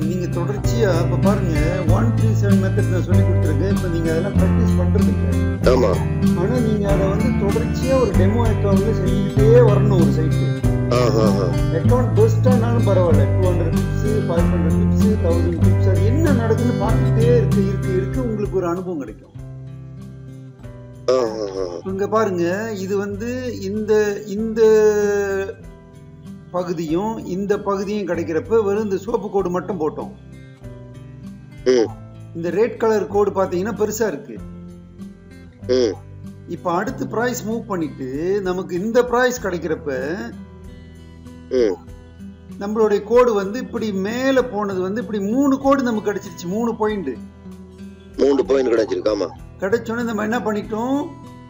நீங்க தொடர்ச்சியா இப்ப பாருங்க 137 மெத்தட் நான் சொல்லி கொடுத்துருக்கேன். இப்ப நீங்க அதெல்லாம் ப்ராக்டிஸ் பண்றது இல்லை. ஆமா. ஆனா நீங்க அதை வந்து தொடர்ச்சியா ஒரு டெமோ அக்கௌண்ட்ல செஞ்சுக்கிட்டே வரணும். ஒரு சைட்டு அக்கௌண்ட் பெஸ்டானாலும் பரவாயில்ல, 200 டிப்ஸ், 500 டிப்ஸ், 1000 டிப்ஸ், அது என்ன நடக்குன்னு பார்த்துட்டே இருக்கு உங்களுக்கு ஒரு அனுபவம் கிடைக்கும். இங்க பாருங்க, இது வந்து இந்த பகுதியும் இந்த பகுதியும் கிடைக்கிறப்ப வெறும் இந்த சோப்பு கோடு மட்டும் போட்டோம். இந்த ரெட் கலர் கோடு பாத்தீங்கன்னா பெருசா இருக்கு. இப்ப அடுத்து பிரைஸ் மூவ் பண்ணிட்டு நமக்கு இந்த பிரைஸ் கிடைக்கிறப்ப நம்மளுடைய கோடு வந்து இப்படி மேல போனது வந்து இப்படி 3 கோடு நமக்கு கிடைச்சிருச்சு. 3 பாயிண்ட் கிடைச்சிருக்கு. ஆமா, கிடைச்சோன்னே நம்ம என்ன பண்ணிட்டோம்,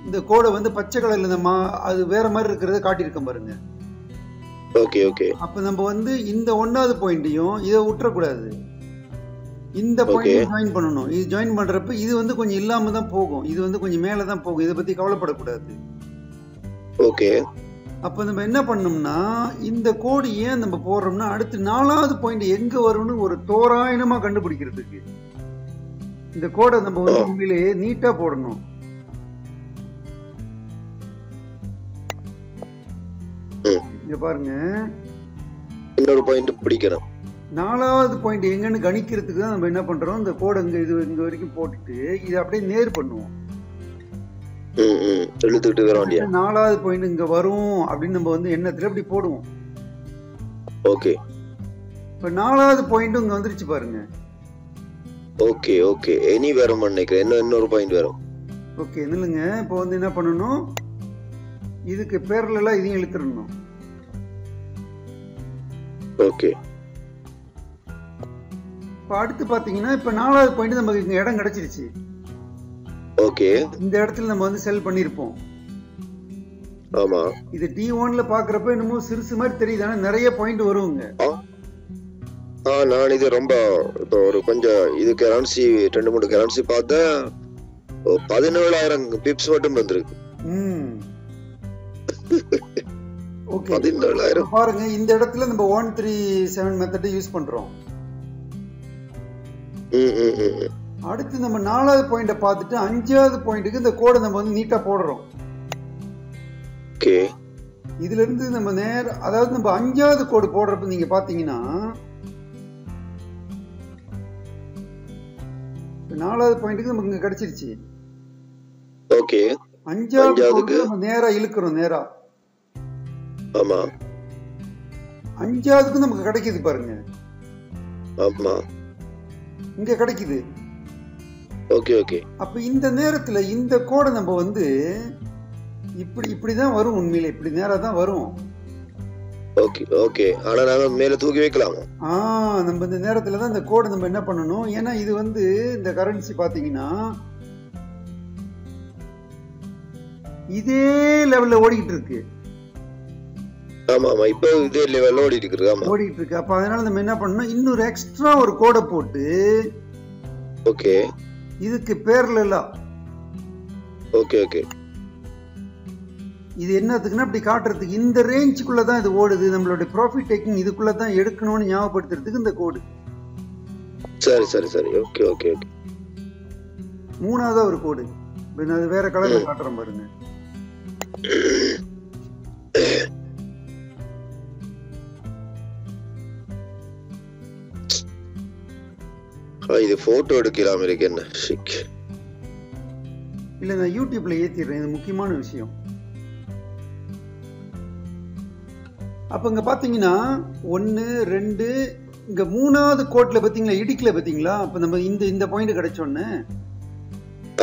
இந்த கோடை வந்து பச்சை கலர்ல நம்ம அது வேற மாதிரி இருக்கிறத காட்டியிருக்கோம் பாருங்க. Okay okay. அப்ப நம்ம வந்து இந்த 1வது பாயிண்டையும் இதை விட்டுறக்கூடாது, இந்த பாயிண்ட் ஜாயின் பண்ணணும். இது ஜாயின் பண்றப்ப இது வந்து கொஞ்சம் இல்லாம தான் போகும், இது வந்து கொஞ்சம் மேல தான் போகும். இதை பத்தி கவலைப்படக்கூடாது. ஓகே. அப்ப நம்ம என்ன பண்ணோம்னா, இந்த கோடு ஏன் நம்ம போடுறோம்னா அடுத்து 4வது பாயிண்ட் எங்க வரும்னு ஒரு தோராயமா கண்டுபிடிக்கிறதுக்கு இந்த கோடை நம்ம வந்து உண்மையிலேயே நீட்டா போடணும். இங்க பாருங்க, இன்னொரு பாயிண்ட் பிடிக்கணும். 4வது பாயிண்ட் எங்கன்னு கணிக்கிறதுக்கு தான் நம்ம என்ன பண்றோம், இந்த கோடை இங்க வரைக்கும் போட்டுட்டு இதை அப்படியே நேர் பண்ணுவோம். எழுத்துக்கிட்டு வர வேண்டிய 4வது பாயிண்ட் இங்க வரும் அப்படின்னு நம்ம வந்து எண்ணத்துல அப்படி போடுவோம். ஓகே. இப்ப 4வது பாயிண்ட் இங்க வந்துருச்சு பாருங்க. Okay okay. இனி வரும் நினைக்கிறேன், இன்னொரு பாயிண்ட் வரும். ஓகே, இல்லைங்க. இப்போ வந்து என்ன பண்ணணும், இதுக்கு பேரலா இதையும் இழுத்துடணும். ஓகே. இப்போ அடுத்து பாத்தீங்கன்னா இப்ப 4வது பாயிண்ட் நமக்கு இங்க இடம் கிடைச்சிருச்சு. ஓகே. இந்த இடத்துல நம்ம வந்து செல் பண்ணிருப்போம். ஆமா. இது D1ல பாக்குறப்ப என்னமோ சிறுசு மாதிரி தெரியுது, ஆனா நிறைய பாயிண்ட் வருங்க. நான் இது ரொம்ப இப்போ ஒரு கொஞ்சம் இது கரன்சி 2-3 கரன்சி பார்த்தா 17,000 பிப்ஸ் மட்டும் வந்திருக்கு. ஓகே, 17,000 பாருங்க. இந்த இடத்துல நம்ம 137 மெத்தட் யூஸ் பண்றோம். அடுத்து நம்ம 4வது பாயிண்ட பார்த்துட்டு 5வது பாயிண்ட்டுக்கு இந்த கோடை நம்ம வந்து நீட்டா போடுறோம். ஓகே. இதுல இருந்து நம்ம அதாவது நம்ம 5வது கோடு போடுறப்ப நீங்க பாத்தீங்கன்னா 4வது பாயிண்ட்டுக்கு நமக்கு இங்க கிடைச்சிருச்சு. ஓகே. 5வது நம்ம நேரா இழுக்கிறோம், நேரா. ஆமா. 5வதுக்கு நமக்கு கிடைக்குது பாருங்க. ஆமா, இங்க கிடைக்குது. Okay okay. அப்ப இந்த நேரத்துல இந்த கோடை நம்ம வந்து இப்படிதான் வரும். உண்மையில இப்படி நேரா தான் வரும். Okay okay. ஆனா நாங்க மேல தூக்கி வைக்கலாமா? நம்ம இந்த நேரத்துல தான் இந்த கோடை நம்ம என்ன பண்ணணும், ஏன்னா இது வந்து இந்த கரன்சி பாத்தீங்கன்னா இதே லெவல்ல ஓடிக்கிட்டு இருக்கு. ஆமா ஆமா, இப்போ இதே லெவல்ல ஓடிட்டு இருக்கு. அப்ப அதனால நம்ம என்ன பண்ணணும், இன்னொரு எக்ஸ்ட்ரா ஒரு கோடை போட்டு ஓகே இதுக்கு பேரலா. Okay okay. இது என்னத்துக்குன்னா அப்படி காட்டுறதுக்கு இந்த ரேஞ்சுக்குள்ள தான் இது ஓடுது, நம்மளுடைய ப்ராஃபிட் டேக்கிங் இதுக்குள்ள தான் எடுக்கணும்னு ஞாபகப்படுத்துறதுக்கு இந்த கோடு. சரி சரி சரி. Okay okay okay. 3வது ஒரு கோடு, அது வேற கலர்ல காட்டுறோம் பாருங்க. இது போட்டோ எடுக்கலாம் இருக்கு. என்ன இல்ல, நான் யூடியூப்ல ஏத்திடுறேன், இது முக்கியமான விஷயம். அப்ப இங்க பாத்தீங்கன்னா 1 2 இங்க 3வது கோட்ல பாத்தீங்களா, இடிக்கல பாத்தீங்களா. அப்ப நம்ம இந்த பாயிண்ட் கிடைச்சோன்னு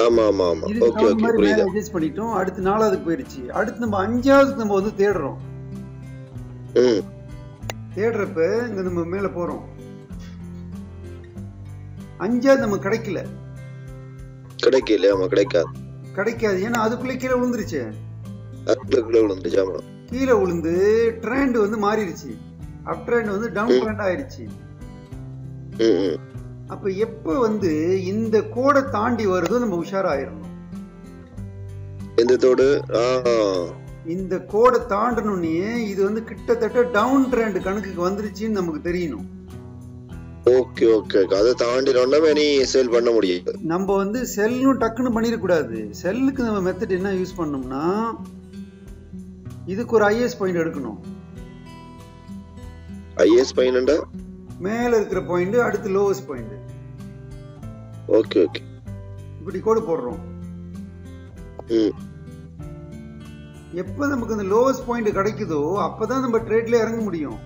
ஆமா ஆமா ஆமா. ஓகே ஓகே, புரியுது. அட்ஜஸ்ட் பண்ணிட்டோம். அடுத்து 4வதுக்கு போயிடுச்சு. அடுத்து நம்ம 5வதுக்கு நம்ம வந்து தேடுறோம். தேடுறப்ப இங்க நம்ம மேல போறோம். 5வது நமக்கு கிடைக்கல. ஆமா, கிடைக்காது. ஏன்னா அதுக்குள்ளே கீழே விழுந்துருச்சு. ஆமா, கீழே விழுந்து ட்ரெண்ட் வந்து மாறிடுச்சு. அப் ட்ரெண்ட் வந்து டவுன் ட்ரெண்ட் ஆயிடுச்சு. அப்ப எப்ப வந்து இந்த கோடை தாண்டி வருதோ நம்ம உஷாராயிரணும். இந்த கோடை தாண்டணும்னே இது வந்து கிட்டத்தட்ட டவுன் ட்ரெண்ட் கணக்குக்கு வந்துருச்சுன்னு நமக்கு தெரியணும். ஓ ஓகே ஓகே அதை தாண்டினோம்னா நீ சேல் பண்ண முடியும். நம்ம வந்து செல்லும் டக்குன்னு பண்ணிடக்கூடாது. செல்லுக்கு நம்ம மெத்தட் என்ன யூஸ் பண்ணோம்னா இதுக்கு ஒரு ஐஎஸ் பாயிண்ட் எடுக்கணும். ஐஎஸ் பாயிண்ட் மேல இருக்கிற பாயிண்ட் அடுத்து லோவஸ்ட் பாயிண்ட். ஓகே ஓகே இப்படி கோடு போடுறோம். எப்ப நமக்கு அந்த லோவஸ்ட் பாயிண்ட் கிடைக்குதோ அப்பதான் நம்ம ட்ரேட்ல இறங்க முடியும்.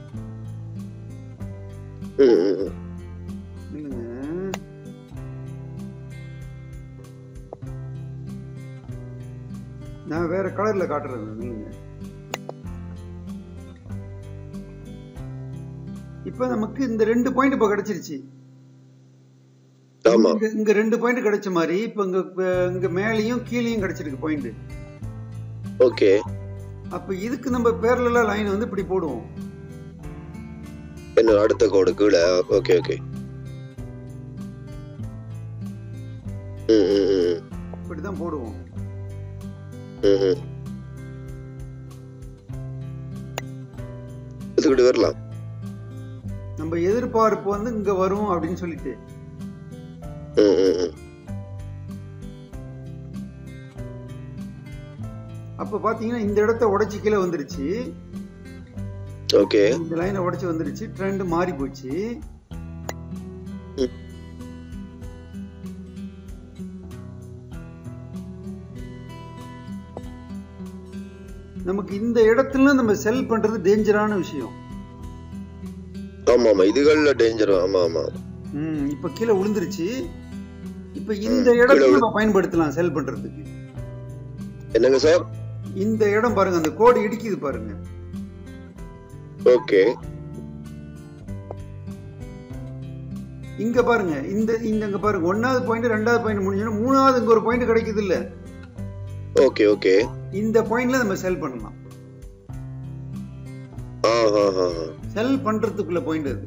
நான் வேற கலர்ல காட்டுறேன். இப்ப நமக்கு இந்த 2 பாயிண்ட் இப்ப கிடைச்சிருச்சு. இங்க 2 பாயிண்ட் கிடைச்ச மாதிரி இப்ப இங்க மேலையும் கீழையும் கிடைச்சிருக்கு பாயிண்ட். ஓகே. அப்ப இதுக்கு நம்ம பேரலலா லைன் வந்து இப்படி போடுவோம். என்ன அடுத்த கோடு கீழே. Okay okay. இப்படி தான் போடுவோம். இதுக்கு வரலாம். நம்ம எதிர்பார்ப்பு வந்து இங்க வரும் அப்படின்னு சொல்லிட்டு. அப்ப பாத்தீங்கன்னா இந்த இடத்தை உடைச்சு கீழே வந்துருச்சு. ஓகே. இந்த லைனை உடைச்சு வந்துருச்சு. ட்ரெண்ட் மாறி போச்சு. நமக்கு இந்த இடத்துல நம்ம செல் பண்றது டேஞ்சரான விஷயம். ஆமா ஆமா இதுகள்ல டேஞ்சர். ஆமா ஆமா. இப்ப கீழே விழுந்துருச்சு. இப்ப இந்த இடத்துல நம்ம பயன்படுத்தலாம் செல் பண்றதுக்கு. என்னங்க சார்? இந்த இடம் பாருங்க, அந்த கோடு இடிக்குது பாருங்க. ஓகே. இங்க பாருங்க, இந்த இங்க பாருங்க, 1வது பாயிண்ட் 2வது பாயிண்ட் முடிஞ்சோன்னா 3வது இங்க ஒரு பாயிண்ட் கிடைக்குது இல்ல. Okay okay. இந்த பாயிண்ட்ல நம்ம செல் பண்ணலாம். செல் பண்றதுக்குள்ள பாயிண்ட் அது.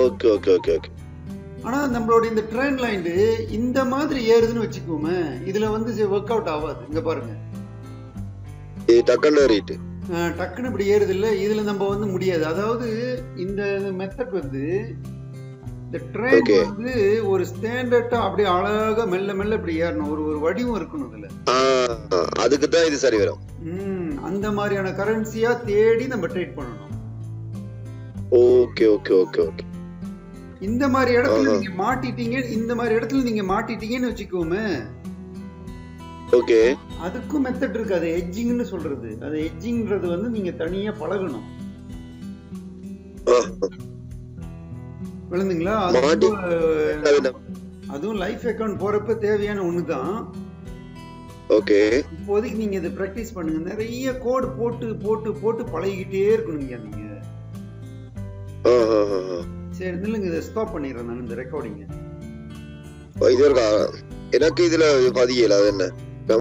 Okay okay okay okay. ஆனா நம்மளோட இந்த ட்ரெண்ட் லைன் இந்த மாதிரி ஏறுதுன்னு வச்சுக்கோமே, இதுல வந்து வொர்க் அவுட் ஆகாது. இங்க பாருங்க, இது டக்குன்னு ஏறிட்டு டக்குன்னு இப்படி ஏறுது இல்ல. இதுல நம்ம வந்து முடியாது. அதாவது இந்த மெத்தட் வந்து இந்த ட்ரெண்ட் வந்து ஒரு ஸ்டாண்டர்டா அப்படியே அழகா மெல்ல மெல்ல இப்படி ஏறணும். ஒரு வடிவம் இருக்கணும் இதுல. அதுக்கு தான் இது சரி வரும். அந்த மாதிரியான கரன்சியா தேடி நம்ம ட்ரேட் பண்ணணும். Okay okay okay okay. இந்த மாதிரி இடத்துல நீங்க மாட்டிட்டீங்க, இந்த மாதிரி இடத்துல நீங்க மாட்டிட்டீங்கன்னு வச்சுக்கோமே. ஓகே. அதுக்கும் மெத்தட் இருக்கு. அது எட்ஜிங்னு சொல்றது. அது எட்ஜிங்ன்றது வந்து நீங்க தனியா பழகணும். விளங்குங்களா? அதுவும் லைஃப் அக்கவுண்ட் போறப்ப தேவையான ஒண்ணுதான். ஓகே. இப்போதைக்கு நீங்க இதை பிராக்டிஸ் பண்ணுங்க. நிறைய கோட் போட்டு போட்டு போட்டு பழகிக்கிட்டே இருக்கணுங்க நீங்க. சரி, இல்லைங்க, இதை ஸ்டாப் பண்ணிடுறேன் நான் இந்த ரெக்கார்டிங்க. எனக்கு இதுல பதியல. அது என்ன?